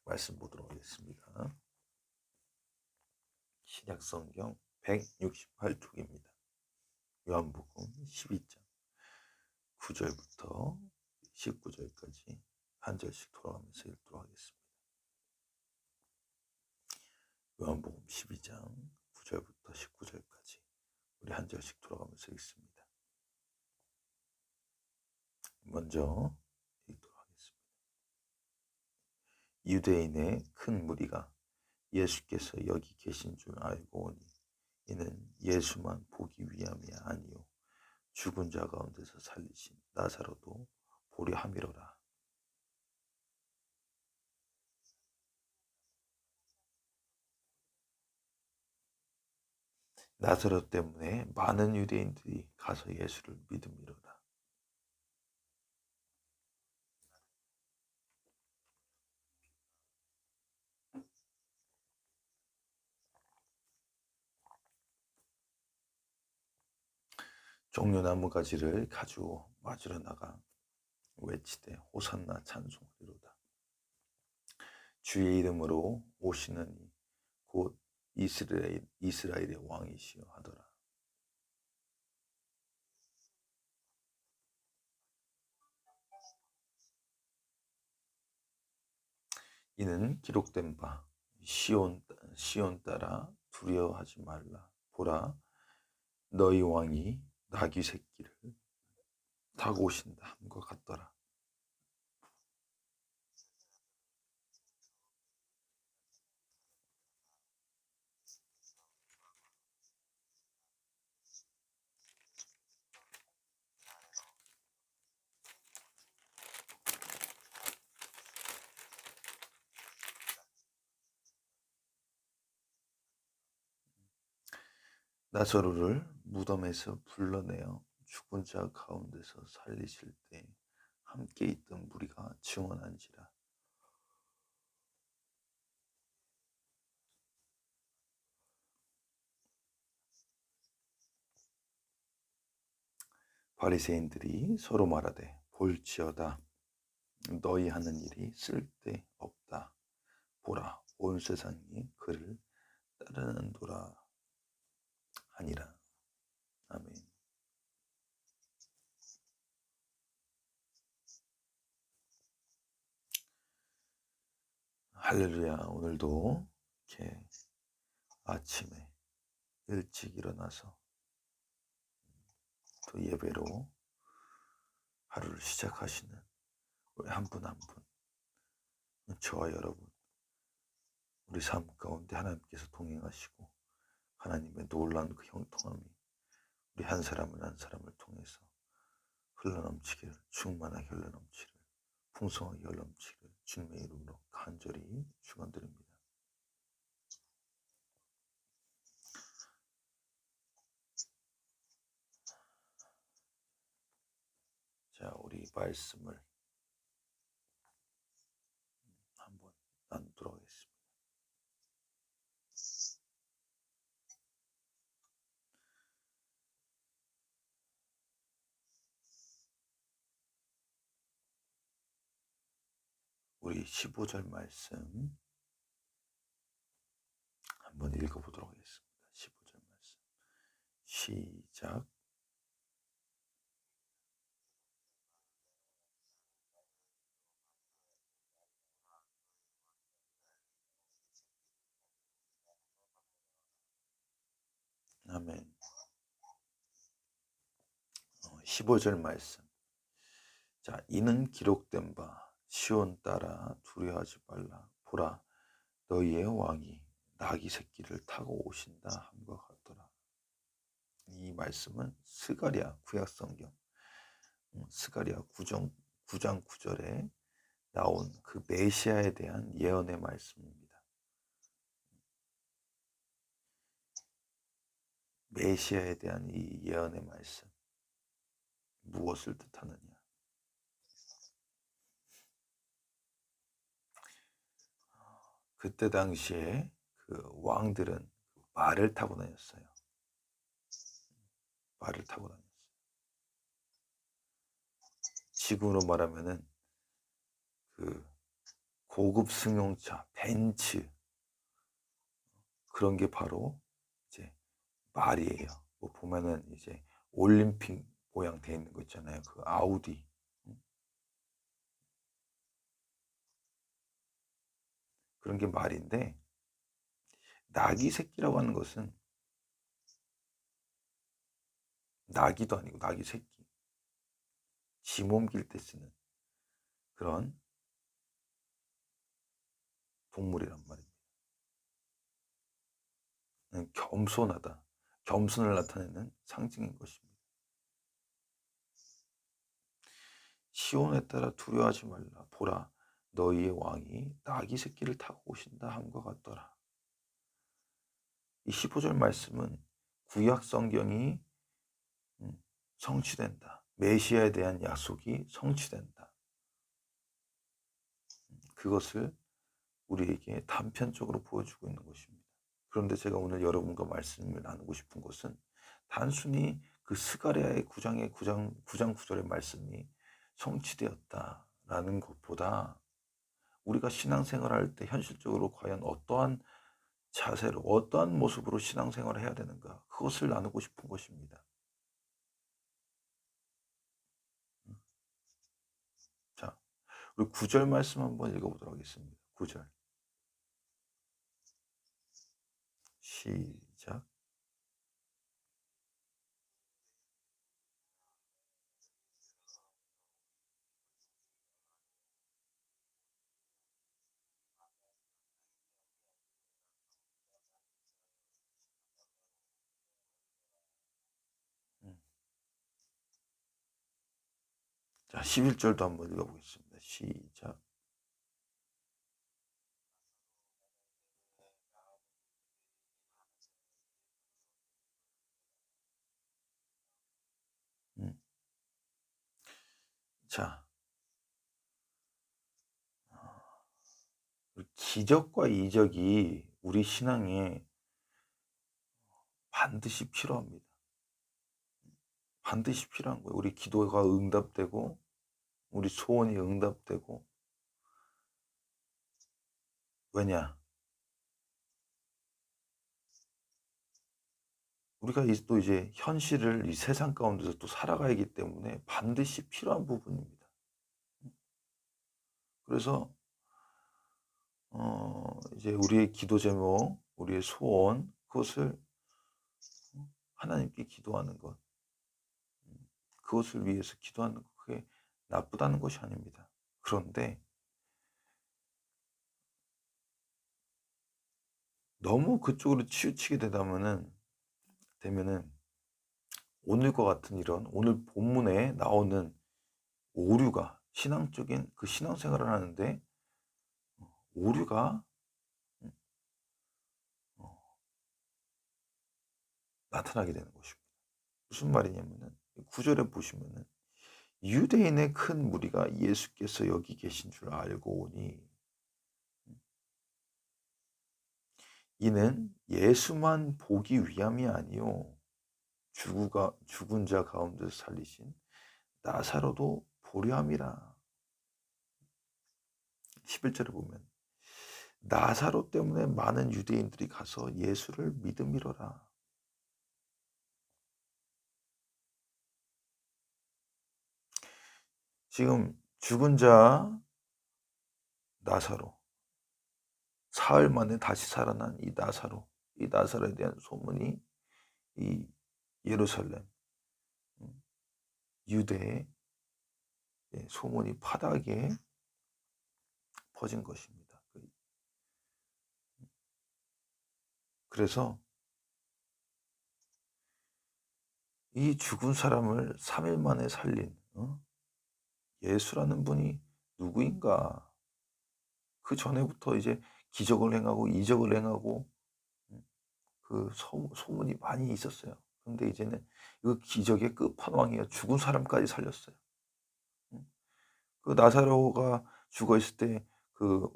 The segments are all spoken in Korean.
말씀 보도록 하겠습니다. 신약성경 168쪽입니다. 요한복음 12장 9절부터 19절까지 한 절씩 돌아가면서 읽도록 하겠습니다. 요한복음 12장 9절부터 19절까지 우리 한 절씩 돌아가면서 읽습니다. 먼저 읽도록 하겠습니다. 유대인의 큰 무리가 예수께서 여기 계신 줄 알고 오니 이는 예수만 보기 위함이 아니요 죽은 자 가운데서 살리신 나사로도 보려 함이로라. 나사로 때문에 많은 유대인들이 가서 예수를 믿음이로라. 종려나무 가지를 가지고 맞으러 나가 외치되 호산나 찬송하리로다. 주의 이름으로 오시는 이 곧 이스라엘의 왕이시여 하더라. 이는 기록된 바 시온 따라 두려워하지 말라. 보라 너희 왕이 나귀 새끼를 타고 오신다 함과 같더라. 나사로를 무덤에서 불러내어 죽은 자 가운데서 살리실 때 함께 있던 무리가 증언한지라. 바리새인들이 서로 말하되 볼지어다 너희 하는 일이 쓸데없다. 보라 온 세상이 그를 따르는도라 하니라. 아멘. 할렐루야. 오늘도 이렇게 아침에 일찍 일어나서 또 예배로 하루를 시작하시는 우리 한 분 한 분, 저와 여러분, 우리 삶 가운데 하나님께서 동행하시고 하나님의 놀라운 그 형통함이 우리 한 사람을 한 사람을 통해서 흘러넘치기를, 충만하게 흘러넘치기를, 풍성하게 흘러넘치기를 주님의 이름으로 간절히 축원드립니다. 자, 우리 말씀을 한번 나누도록 하겠습니다. 우리 15절 말씀 한번 읽어보도록 하겠습니다. 15절 말씀 시작. 아멘. 15절 말씀. 자, 이는 기록된 바 시온 따라 두려워하지 말라. 보라 너희의 왕이 나귀 새끼를 타고 오신다 함과 같더라. 이 말씀은 스가랴 구약성경 스가랴 9장 9절에 나온 그 메시아에 대한 예언의 말씀입니다. 메시아에 대한 이 예언의 말씀 무엇을 뜻하느냐? 그때 당시에 그 왕들은 말을 타고 다녔어요. 말을 타고 다녔어요. 지금으로 말하면은 그 고급 승용차, 벤츠, 그런 게 바로 이제 말이에요. 뭐 보면은 이제 올림픽 모양 돼 있는 거 있잖아요. 그 아우디. 그런 게 말인데, 낙이 새끼라고 하는 것은 낙이도 아니고 낙이 새끼. 쥐 옮길 때 쓰는 그런 동물이란 말입니다. 겸손하다. 겸손을 나타내는 상징인 것입니다. 시온에 따라 두려워하지 말라. 보라, 너희의 왕이 낙이 새끼를 타고 오신다 함과 같더라. 이 15절 말씀은 구약 성경이 성취된다. 메시아에 대한 약속이 성취된다. 그것을 우리에게 단편적으로 보여주고 있는 것입니다. 그런데 제가 오늘 여러분과 말씀을 나누고 싶은 것은 단순히 그 스가랴의 9장 9절의 말씀이 성취되었다라는 것보다 우리가 신앙생활을 할 때 현실적으로 과연 어떠한 자세로, 어떠한 모습으로 신앙생활을 해야 되는가, 그것을 나누고 싶은 것입니다. 자, 우리 9절 말씀 한번 읽어보도록 하겠습니다. 9절 시작. 자, 11절도 한번 읽어보겠습니다. 시작. 자, 기적과 이적이 우리 신앙에 반드시 필요합니다. 반드시 필요한 거예요. 우리 기도가 응답되고 우리 소원이 응답되고. 왜냐? 우리가 또 이제 현실을 이 세상 가운데서 또 살아가기 때문에 반드시 필요한 부분입니다. 그래서 이제 우리의 기도 제목, 우리의 소원, 그것을 하나님께 기도하는 것, 그것을 위해서 기도하는 것, 그게 나쁘다는 것이 아닙니다. 그런데 너무 그쪽으로 치우치게 되면은 오늘과 같은 이런 오늘 본문에 나오는 오류가, 신앙적인 그 신앙생활을 하는데 오류가 나타나게 되는 것입니다. 무슨 말이냐면은 9절에 보시면은 유대인의 큰 무리가 예수께서 여기 계신 줄 알고 오니 이는 예수만 보기 위함이 아니요 죽은 자 가운데서 살리신 나사로도 보려 함이라. 11절에 보면 나사로 때문에 많은 유대인들이 가서 예수를 믿음이로라. 지금 죽은 자 나사로, 사흘 만에 다시 살아난 이 나사로에 대한 소문이 이 예루살렘, 유대의 소문이 파다하게 퍼진 것입니다. 그래서 이 죽은 사람을 3일 만에 살린 예수라는 분이 누구인가? 그 전에부터 이제 기적을 행하고 이적을 행하고 그 소문이 많이 있었어요. 그런데 이제는 그 기적의 끝판왕이에요. 죽은 사람까지 살렸어요. 그 나사로가 죽어 있을 때 그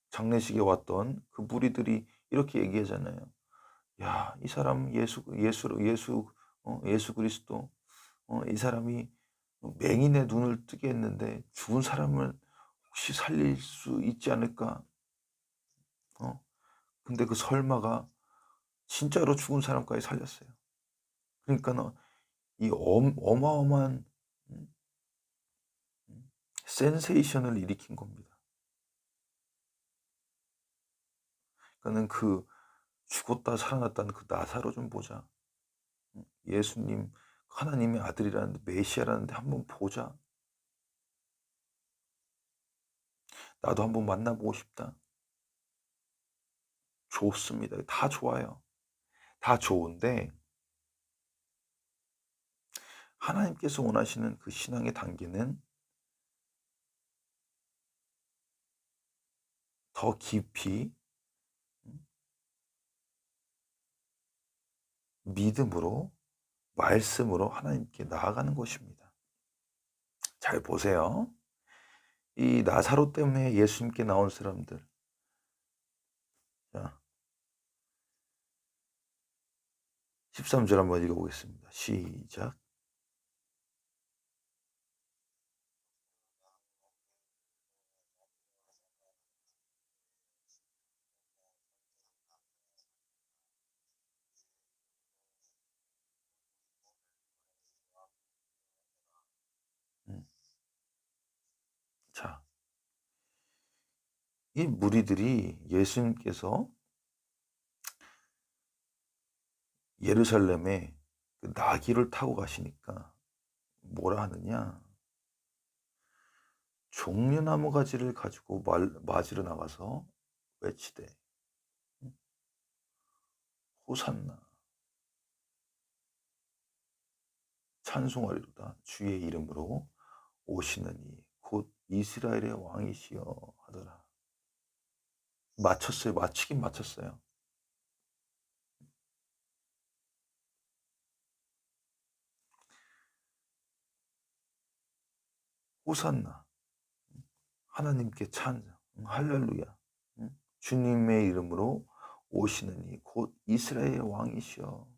장례식에 왔던 그 무리들이 이렇게 얘기하잖아요. 야, 이 사람 예수 그리스도, 이 사람이 맹인의 눈을 뜨게 했는데 죽은 사람을 혹시 살릴 수 있지 않을까? 근데 그 설마가 진짜로 죽은 사람까지 살렸어요. 그러니까는 이 어마어마한 음 센세이션을 일으킨 겁니다. 그러니까는 그 죽었다 살아났다는 그 나사로 좀 보자. 예수님 하나님의 아들이라는데 메시아라는데 한번 보자. 나도 한번 만나보고 싶다. 좋습니다. 다 좋아요. 다 좋은데 하나님께서 원하시는 그 신앙의 단계는 더 깊이 믿음으로 말씀으로 하나님께 나아가는 것입니다. 잘 보세요. 이 나사로 때문에 예수님께 나온 사람들. 자, 13절 한번 읽어보겠습니다. 시작. 음, 자, 이 무리들이 예수님께서 예루살렘에 그 나귀를 타고 가시니까 뭐라 하느냐? 종려나무 가지를 가지고 맞으러 나가서 외치되 호산나 찬송하리로다 주의 이름으로 오시느니 곧 이스라엘의 왕이시여 하더라. 맞췄어요. 맞히긴 맞췄어요. 호산나 하나님께 찬양 할렐루야 주님의 이름으로 오시느니 곧 이스라엘의 왕이시여.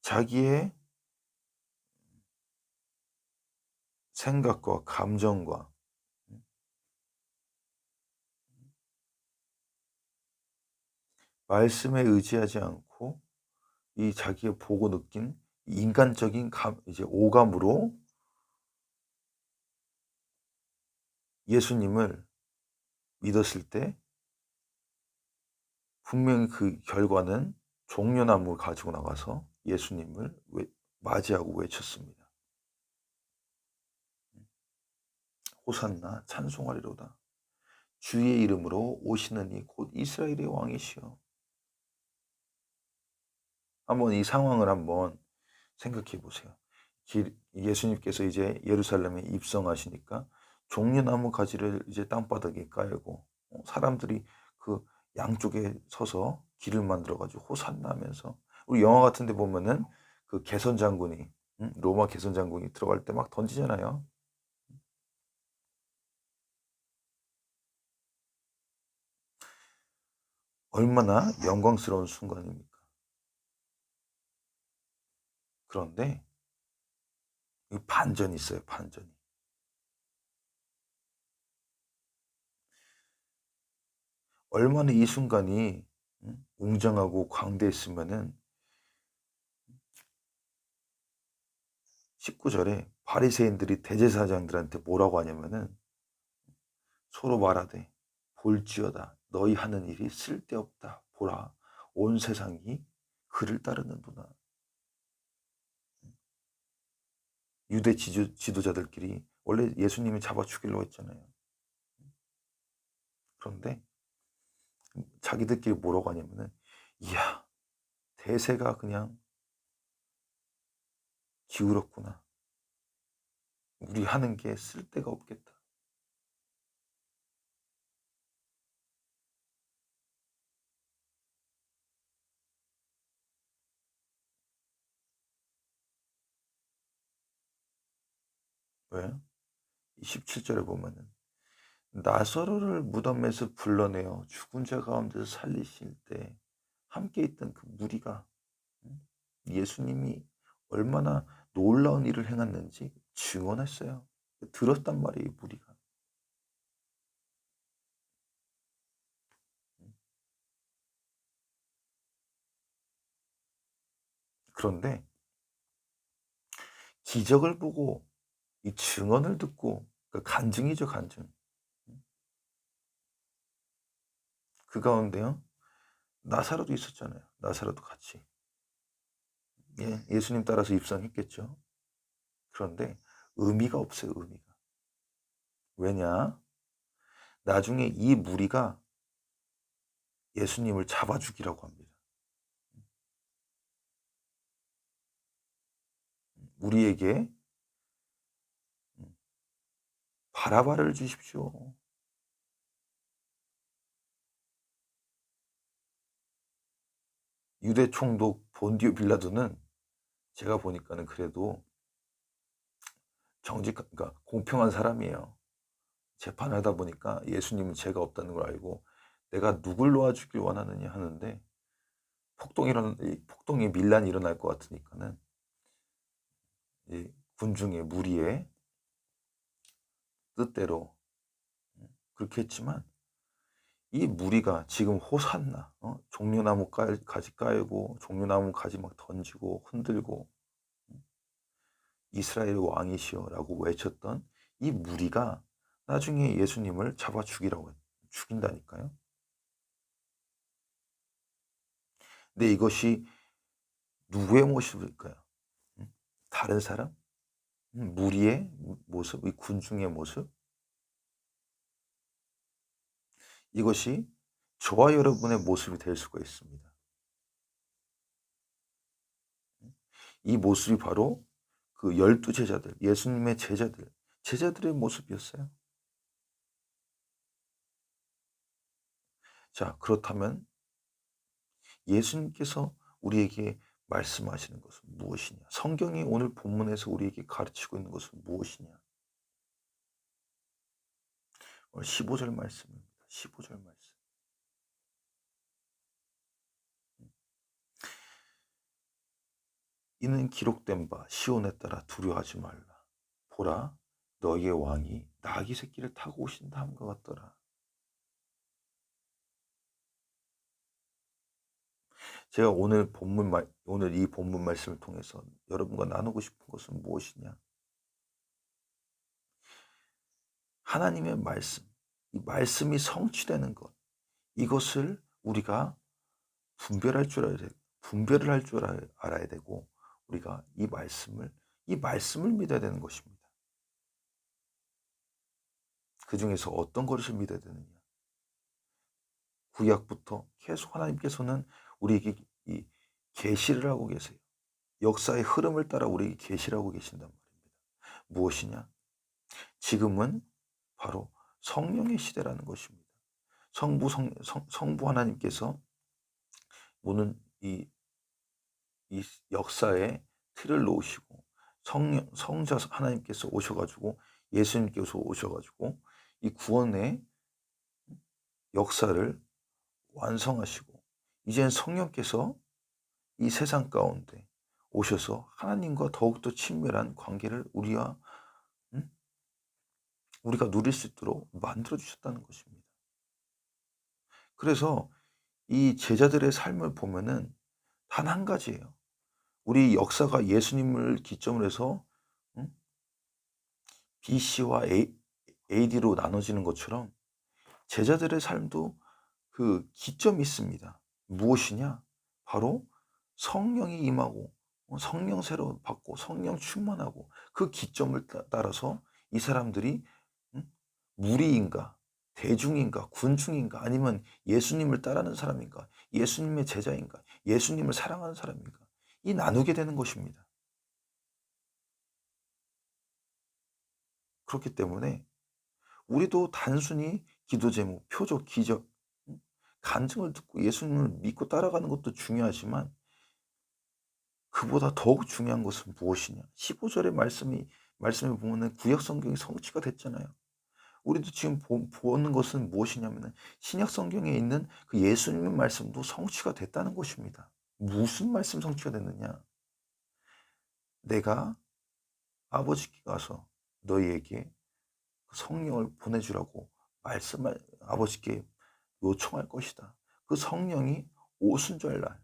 자기의 생각과 감정과 말씀에 의지하지 않고 이 자기의 보고 느낀 인간적인 이제 오감으로 예수님을 믿었을 때 분명히 그 결과는 종려나무를 가지고 나가서 예수님을 맞이하고 외쳤습니다. 호산나 찬송하리로다. 주의 이름으로 오시느니 곧 이스라엘의 왕이시여. 한번 이 상황을 한번 생각해 보세요. 예수님께서 이제 예루살렘에 입성하시니까 종려나무 가지를 이제 땅바닥에 깔고 사람들이 그 양쪽에 서서 길을 만들어 가지고 호산나 하면서, 우리 영화 같은 데 보면은 그 개선 장군이 로마 개선 장군이 들어갈 때 막 던지잖아요. 얼마나 영광스러운 순간입니까? 그런데 반전이 있어요. 반전이. 얼마나 이 순간이 웅장하고 광대했으면은 19절에 바리새인들이 대제사장들한테 뭐라고 하냐면은 서로 말하되 볼지어다 너희 하는 일이 쓸데없다. 보라 온 세상이 그를 따르는구나. 유대 지도자들끼리 원래 예수님이 잡아 죽이려고 했잖아요. 그런데 자기들끼리 뭐라고 하냐면은 이야 대세가 그냥 기울었구나. 우리 하는 게 쓸데가 없겠다. 왜? 27절에 보면은 나사로를 무덤에서 불러내어 죽은 자 가운데서 살리실 때 함께 있던 그 무리가 예수님이 얼마나 놀라운 일을 행했는지 증언했어요. 들었단 말이에요, 무리가. 그런데 기적을 보고 이 증언을 듣고, 그 간증이죠, 간증. 그 가운데요, 나사로도 있었잖아요. 나사로도 같이. 예수님 따라서 입성했겠죠. 그런데 의미가 없어요, 의미가. 왜냐? 나중에 이 무리가 예수님을 잡아 죽이라고 합니다. 우리에게 바라바를 주십시오. 유대 총독 본디오 빌라도는 제가 보니까는 그래도 그러니까 공평한 사람이에요. 재판하다 보니까 예수님은 죄가 없다는 걸 알고 내가 누굴 놓아주길 원하느냐 하는데, 폭동이 밀란이 일어날 것 같으니까는 이 군중의 무리의 뜻대로 그렇게 했지만, 이 무리가 지금 호산나, 종려나무 가지 까이고 종려나무 가지 막 던지고 흔들고 이스라엘 왕이시여라고 외쳤던 이 무리가 나중에 예수님을 잡아 죽인다니까요. 근데 이것이 누구의 모습일까요? 다른 사람? 무리의 모습? 이 군중의 모습? 이것이 저와 여러분의 모습이 될 수가 있습니다. 이 모습이 바로 그 12제자들, 예수님의 제자들의 모습이었어요. 자, 그렇다면 예수님께서 우리에게 말씀하시는 것은 무엇이냐? 성경이 오늘 본문에서 우리에게 가르치고 있는 것은 무엇이냐? 오늘 15절 말씀입니다. 15절 말씀. 이는 기록된 바 시온에 따라 두려워하지 말라. 보라, 너희의 왕이 나귀 새끼를 타고 오신다 함과 같더라. 제가 오늘 이 본문 말씀을 통해서 여러분과 나누고 싶은 것은 무엇이냐? 하나님의 말씀, 이 말씀이 성취되는 것, 이것을 우리가 분별을 할 줄 알아야 되고, 우리가 이 말씀을 믿어야 되는 것입니다. 그 중에서 어떤 것을 믿어야 되느냐? 구약부터 계속 하나님께서는 우리에게 이 계시를 하고 계세요. 역사의 흐름을 따라 우리에게 계시를 하고 계신단 말입니다. 무엇이냐? 지금은 바로 성령의 시대라는 것입니다. 성부 하나님께서 오는 이 역사의 틀을 놓으시고, 성자 하나님께서 오셔가지고, 예수님께서 오셔가지고 이 구원의 역사를 완성하시고, 이젠 성령께서 이 세상 가운데 오셔서 하나님과 더욱더 친밀한 관계를 우리가 누릴 수 있도록 만들어 주셨다는 것입니다. 그래서 이 제자들의 삶을 보면은 단 한 가지예요. 우리 역사가 예수님을 기점으로 해서 BC와 AD로 나눠지는 것처럼 제자들의 삶도 그 기점이 있습니다. 무엇이냐? 바로 성령이 임하고 성령세로 받고 성령 충만하고, 그 기점을 따라서 이 사람들이 무리인가, 대중인가, 군중인가, 아니면 예수님을 따르는 사람인가, 예수님의 제자인가, 예수님을 사랑하는 사람인가, 이 나누게 되는 것입니다. 그렇기 때문에 우리도 단순히 기도 제목, 표적, 기적, 간증을 듣고 예수님을 믿고 따라가는 것도 중요하지만, 그보다 더욱 중요한 것은 무엇이냐? 15절의 말씀에 보면은 구약 성경이 성취가 됐잖아요. 우리도 지금 보는 것은 무엇이냐면은 신약 성경에 있는 그 예수님의 말씀도 성취가 됐다는 것입니다. 무슨 말씀 성취가 됐느냐? 내가 아버지께 가서 너희에게 그 성령을 보내주라고 말씀할 아버지께 요청할 것이다. 그 성령이 오순절 날,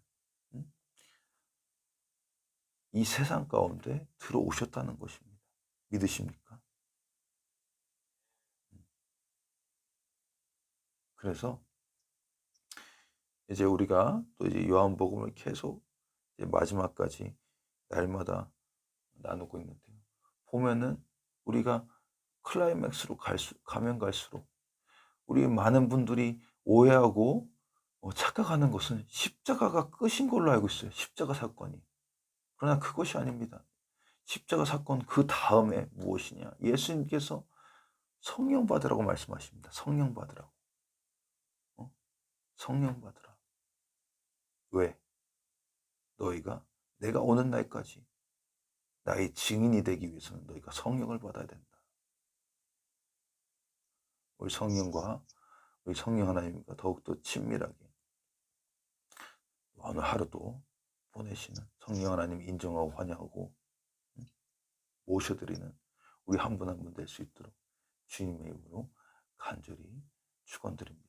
이 세상 가운데 들어오셨다는 것입니다. 믿으십니까? 그래서 이제 우리가 또 이제 요한복음을 계속 이제 마지막까지 날마다 나누고 있는데요. 보면은 우리가 클라이맥스로 가면 갈수록 우리 많은 분들이 오해하고 착각하는 것은 십자가가 끝인 걸로 알고 있어요. 십자가 사건이. 그러나 그것이 아닙니다. 십자가 사건 그 다음에 무엇이냐? 예수님께서 성령 받으라고 말씀하십니다. 성령 받으라고. 성령 받으라. 왜? 너희가 내가 오는 날까지 나의 증인이 되기 위해서는 너희가 성령을 받아야 된다. 우리 성령과 우리 성령 하나님과 더욱더 친밀하게 어느 하루도 보내시는 성령 하나님 인정하고 환영하고 모셔드리는 우리 한 분 한 분 될 수 있도록 주님의 이름으로 간절히 축원드립니다.